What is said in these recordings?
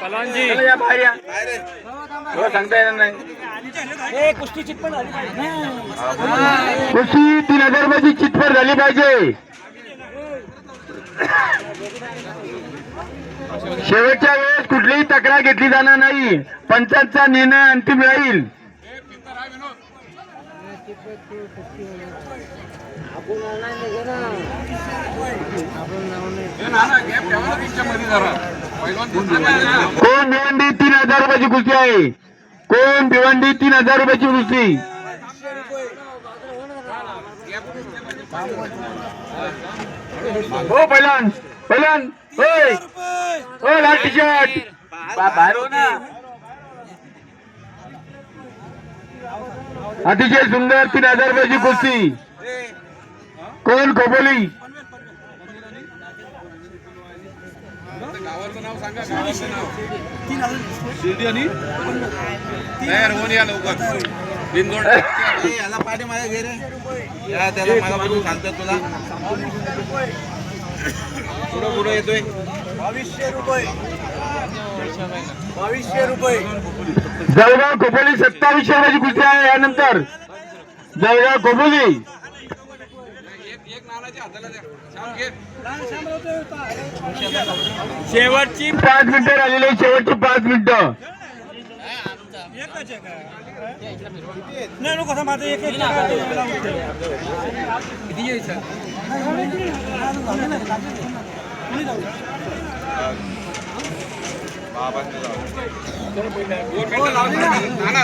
चला या बाहेर या. हो, सांगता येणार नाही. कुस्ती चितपट झाली पाहिजे. कुस्ती 3000 रुपयाची चितपट झाली पाहिजे. शेवटच्या वेळेस कुठलीही तक्रार घेतली जाणार नाही. पंचांचा निर्णय अंतिम राहील. कोण भिवंडी 3000 रुपयाची कुस्ती आहे. कोण भिवंडी 3000 रुपयाची कुस्ती. हो पहिलान पहिलान होय हो लाल टी शर्ट बाहेर हो ना. अतिशय सुंदर 3000 रुपयाची कुस्ती. कोण खोपोली. गावाचं नाव सांगा. गावाचं नाव शिर्डी आणि तयार होऊन या लवकर. बिनजोड याला पाठी माझ्या घे रे. या त्याला मला बघून सांगतो तुला. पुढं पुढं येतोय. 2200 रुपये. 2200 रुपये. जळगाव खोपोली 2700 रुपयाची कुस्ती आहे. यानंतर जळगाव खोपोली शेवटची 5 मिनिटं राहिलेली. शेवटची 5 मिनिटं.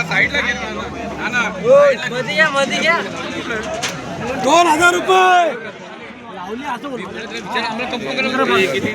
साईडला घे. 2000 रुपये. किती